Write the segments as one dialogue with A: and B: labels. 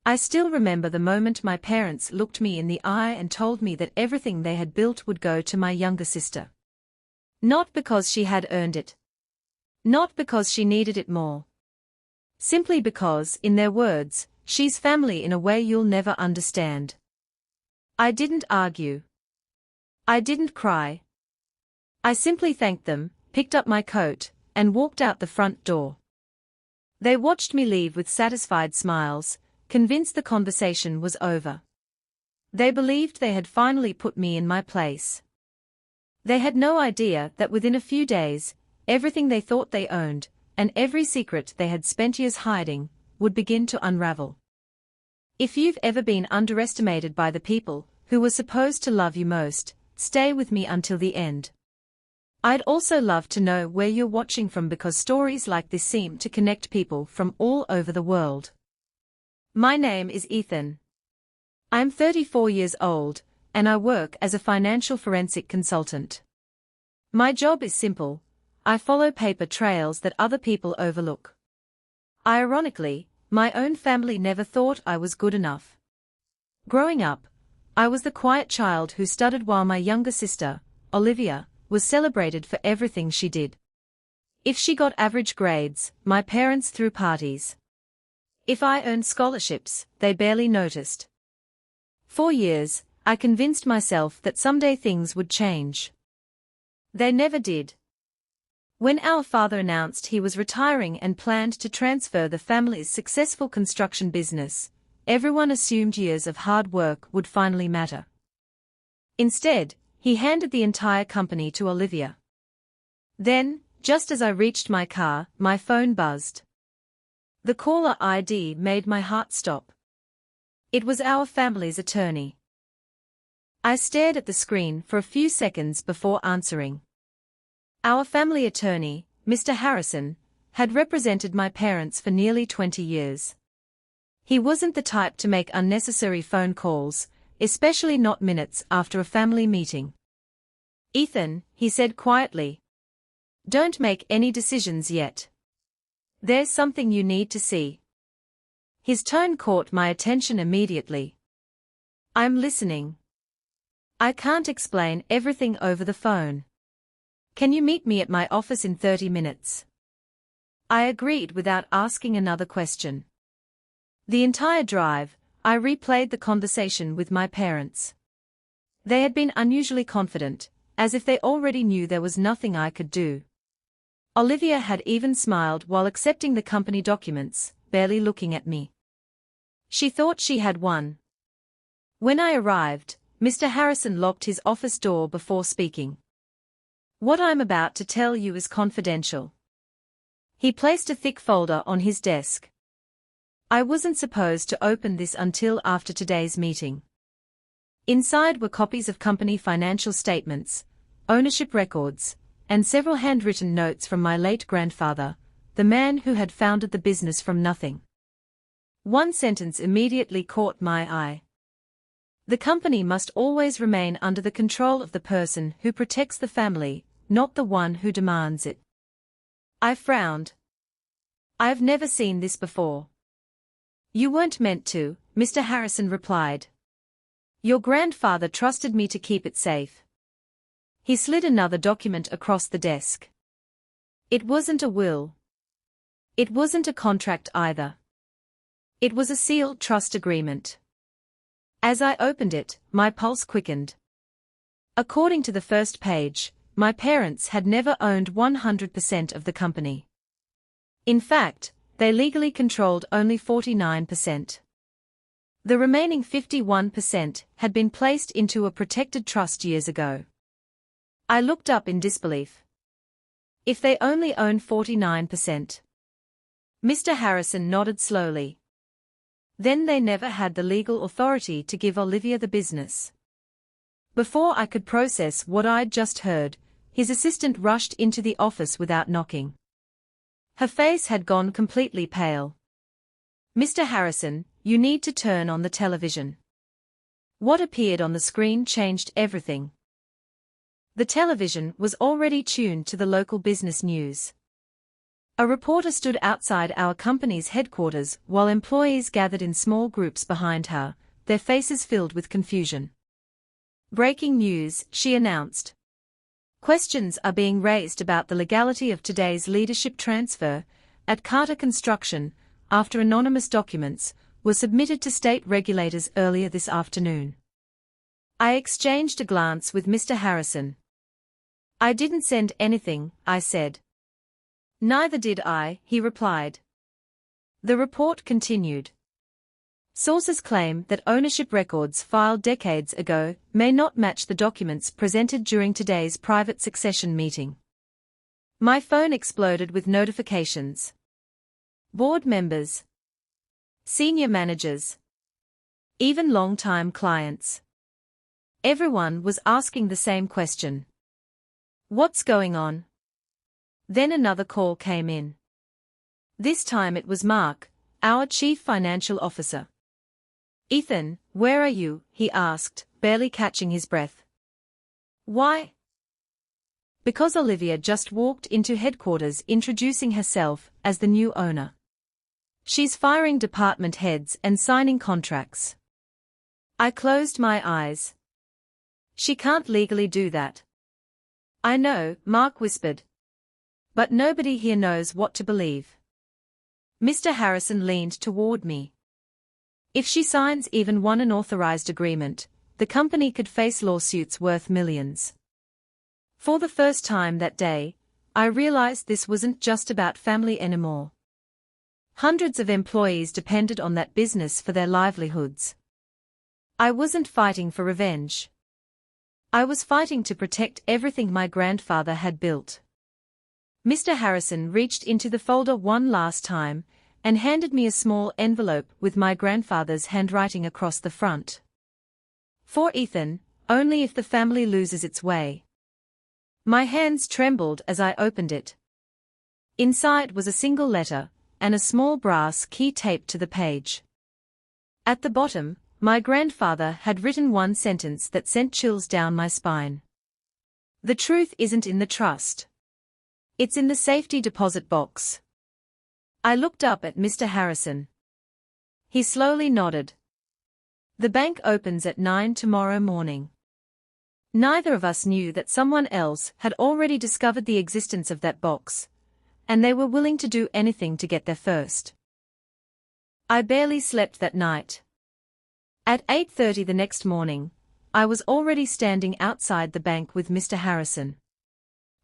A: I still remember the moment my parents looked me in the eye and told me that everything they had built would go to my younger sister. Not because she had earned it. Not because she needed it more. Simply because, in their words, she's family in a way you'll never understand. I didn't argue. I didn't cry. I simply thanked them, picked up my coat, and walked out the front door. They watched me leave with satisfied smiles, convinced the conversation was over. They believed they had finally put me in my place. They had no idea that within a few days, everything they thought they owned, and every secret they had spent years hiding, would begin to unravel. If you've ever been underestimated by the people who were supposed to love you most, stay with me until the end. I'd also love to know where you're watching from because stories like this seem to connect people from all over the world. My name is Ethan. I'm 34 years old, and I work as a financial forensic consultant. My job is simple. I follow paper trails that other people overlook. Ironically, my own family never thought I was good enough. Growing up, I was the quiet child who studied while my younger sister, Olivia, was celebrated for everything she did. If she got average grades, my parents threw parties. If I earned scholarships, they barely noticed. For years, I convinced myself that someday things would change. They never did. When our father announced he was retiring and planned to transfer the family's successful construction business, everyone assumed years of hard work would finally matter. Instead, he handed the entire company to Olivia. Then, just as I reached my car, my phone buzzed. The caller ID made my heart stop. It was our family's attorney. I stared at the screen for a few seconds before answering. Our family attorney, Mr. Harrison, had represented my parents for nearly 20 years. He wasn't the type to make unnecessary phone calls, especially not minutes after a family meeting. Ethan, he said quietly. Don't make any decisions yet. There's something you need to see. His tone caught my attention immediately. I'm listening. I can't explain everything over the phone. Can you meet me at my office in 30 minutes? I agreed without asking another question. The entire drive, I replayed the conversation with my parents. They had been unusually confident, as if they already knew there was nothing I could do. Olivia had even smiled while accepting the company documents, barely looking at me. She thought she had won. When I arrived, Mr. Harrison locked his office door before speaking. What I'm about to tell you is confidential. He placed a thick folder on his desk. I wasn't supposed to open this until after today's meeting. Inside were copies of company financial statements, ownership records, and several handwritten notes from my late grandfather, the man who had founded the business from nothing. One sentence immediately caught my eye. The company must always remain under the control of the person who protects the family, not the one who demands it. I frowned. I've never seen this before. You weren't meant to, Mr. Harrison replied. Your grandfather trusted me to keep it safe. He slid another document across the desk. It wasn't a will. It wasn't a contract either. It was a sealed trust agreement. As I opened it, my pulse quickened. According to the first page, my parents had never owned 100% of the company. In fact, they legally controlled only 49%. The remaining 51% had been placed into a protected trust years ago. I looked up in disbelief. If they only own 49%? Mr. Harrison nodded slowly. Then they never had the legal authority to give Olivia the business. Before I could process what I'd just heard, his assistant rushed into the office without knocking. Her face had gone completely pale. Mr. Harrison, you need to turn on the television. What appeared on the screen changed everything. The television was already tuned to the local business news. A reporter stood outside our company's headquarters while employees gathered in small groups behind her, their faces filled with confusion. "Breaking news," she announced. "Questions are being raised about the legality of today's leadership transfer at Carter Construction after anonymous documents were submitted to state regulators earlier this afternoon." I exchanged a glance with Mr. Harrison. "I didn't send anything," I said. "Neither did I," he replied. The report continued. "Sources claim that ownership records filed decades ago may not match the documents presented during today's private succession meeting." My phone exploded with notifications. Board members, senior managers, even long-time clients. Everyone was asking the same question. "What's going on?" Then another call came in. This time it was Mark, our chief financial officer. "Ethan, where are you?" he asked, barely catching his breath. "Why?" "Because Olivia just walked into headquarters introducing herself as the new owner. She's firing department heads and signing contracts." I closed my eyes. "She can't legally do that." "I know," Mark whispered. "But nobody here knows what to believe." Mr. Harrison leaned toward me. "If she signs even one unauthorized agreement, the company could face lawsuits worth millions." For the first time that day, I realized this wasn't just about family anymore. Hundreds of employees depended on that business for their livelihoods. I wasn't fighting for revenge. I was fighting to protect everything my grandfather had built. Mr. Harrison reached into the folder one last time and handed me a small envelope with my grandfather's handwriting across the front. "For Ethan, only if the family loses its way." My hands trembled as I opened it. Inside was a single letter, and a small brass key taped to the page. At the bottom, my grandfather had written one sentence that sent chills down my spine. "The truth isn't in the trust. It's in the safety deposit box." I looked up at Mr. Harrison. He slowly nodded. "The bank opens at 9 tomorrow morning." Neither of us knew that someone else had already discovered the existence of that box, and they were willing to do anything to get there first. I barely slept that night. At 8:30 the next morning, I was already standing outside the bank with Mr. Harrison.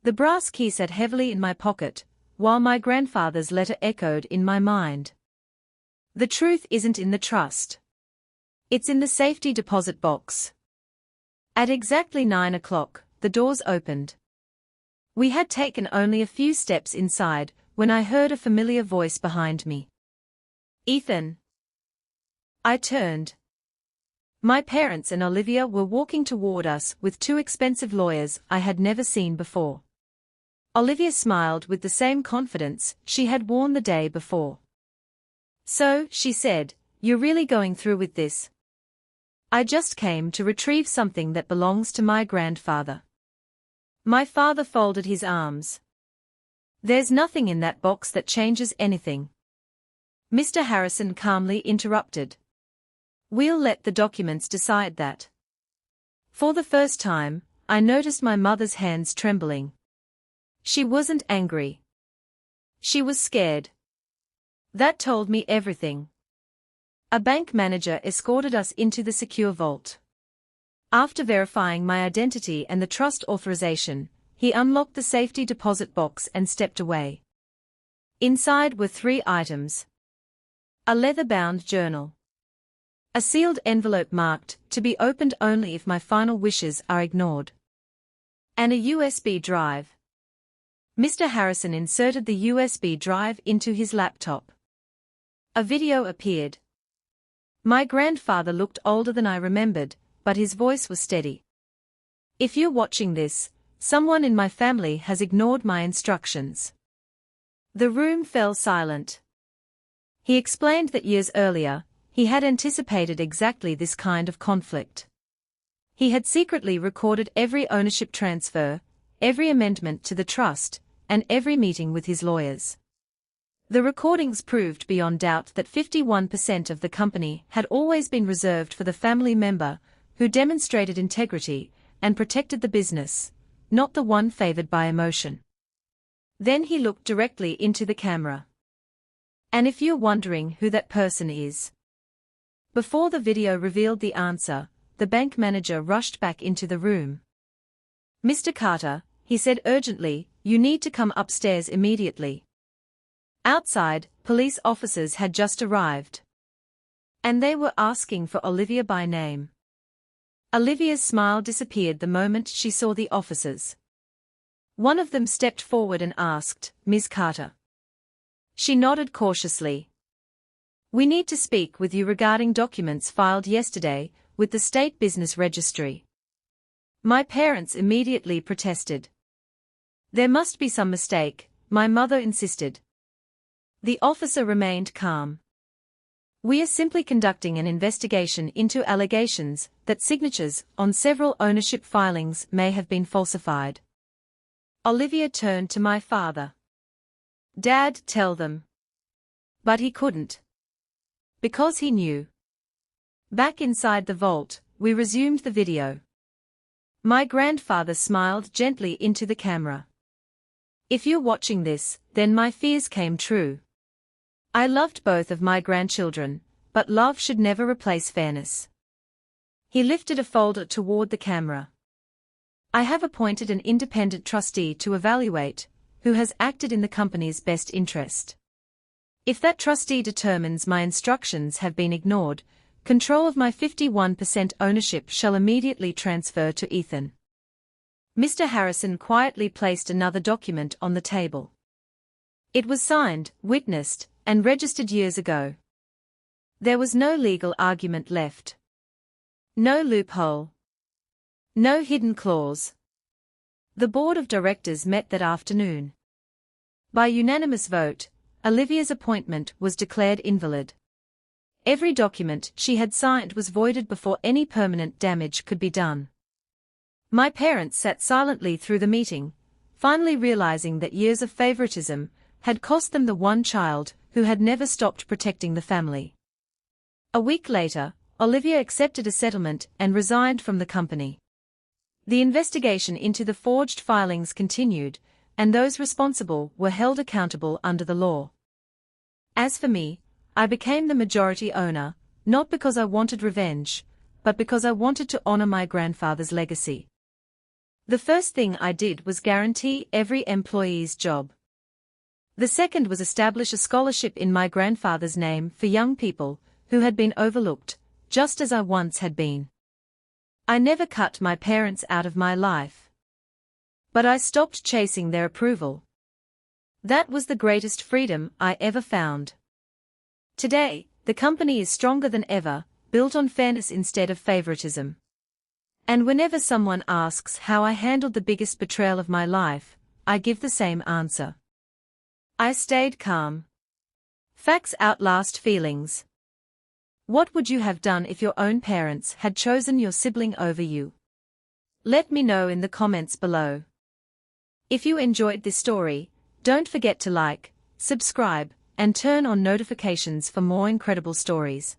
A: The brass key sat heavily in my pocket, while my grandfather's letter echoed in my mind. "The truth isn't in the trust. It's in the safety deposit box." At exactly 9 o'clock, the doors opened. We had taken only a few steps inside when I heard a familiar voice behind me. "Ethan." I turned. My parents and Olivia were walking toward us with two expensive lawyers I had never seen before. Olivia smiled with the same confidence she had worn the day before. "So," she said, "you're really going through with this?" "I just came to retrieve something that belongs to my grandfather." My father folded his arms. "There's nothing in that box that changes anything." Mr. Harrison calmly interrupted. "We'll let the documents decide that." For the first time, I noticed my mother's hands trembling. She wasn't angry. She was scared. That told me everything. A bank manager escorted us into the secure vault. After verifying my identity and the trust authorization, he unlocked the safety deposit box and stepped away. Inside were 3 items. A leather-bound journal. A sealed envelope marked, "To be opened only if my final wishes are ignored." And a USB drive. Mr. Harrison inserted the USB drive into his laptop. A video appeared. My grandfather looked older than I remembered, but his voice was steady. "If you're watching this, someone in my family has ignored my instructions." The room fell silent. He explained that years earlier, he had anticipated exactly this kind of conflict. He had secretly recorded every ownership transfer, every amendment to the trust, and every meeting with his lawyers. The recordings proved beyond doubt that 51% of the company had always been reserved for the family member who demonstrated integrity and protected the business, not the one favored by emotion. Then he looked directly into the camera. And if you're wondering who that person is, before the video revealed the answer, the bank manager rushed back into the room. "Mr. Carter," he said urgently, "you need to come upstairs immediately." Outside, police officers had just arrived. And they were asking for Olivia by name. Olivia's smile disappeared the moment she saw the officers. One of them stepped forward and asked, "Ms. Carter?" She nodded cautiously. "We need to speak with you regarding documents filed yesterday with the State Business Registry." My parents immediately protested. "There must be some mistake," my mother insisted. The officer remained calm. "We are simply conducting an investigation into allegations that signatures on several ownership filings may have been falsified." Olivia turned to my father. "Dad, tell them." But he couldn't. Because he knew. Back inside the vault, we resumed the video. My grandfather smiled gently into the camera. "If you're watching this, then my fears came true. I loved both of my grandchildren, but love should never replace fairness." He lifted a folder toward the camera. "I have appointed an independent trustee to evaluate who has acted in the company's best interest. If that trustee determines my instructions have been ignored, control of my 51% ownership shall immediately transfer to Ethan." Mr. Harrison quietly placed another document on the table. It was signed, witnessed, and registered years ago. There was no legal argument left. No loophole. No hidden clause. The board of directors met that afternoon. By unanimous vote, Olivia's appointment was declared invalid. Every document she had signed was voided before any permanent damage could be done. My parents sat silently through the meeting, finally realizing that years of favoritism had cost them the one child who had never stopped protecting the family. A week later, Olivia accepted a settlement and resigned from the company. The investigation into the forged filings continued, and those responsible were held accountable under the law. As for me, I became the majority owner, not because I wanted revenge, but because I wanted to honor my grandfather's legacy. The first thing I did was guarantee every employee's job. The second was establish a scholarship in my grandfather's name for young people who had been overlooked, just as I once had been. I never cut my parents out of my life. But I stopped chasing their approval. That was the greatest freedom I ever found. Today, the company is stronger than ever, built on fairness instead of favoritism. And whenever someone asks how I handled the biggest betrayal of my life, I give the same answer. I stayed calm. Facts outlast feelings. What would you have done if your own parents had chosen your sibling over you? Let me know in the comments below. If you enjoyed this story, don't forget to like, subscribe, and turn on notifications for more incredible stories.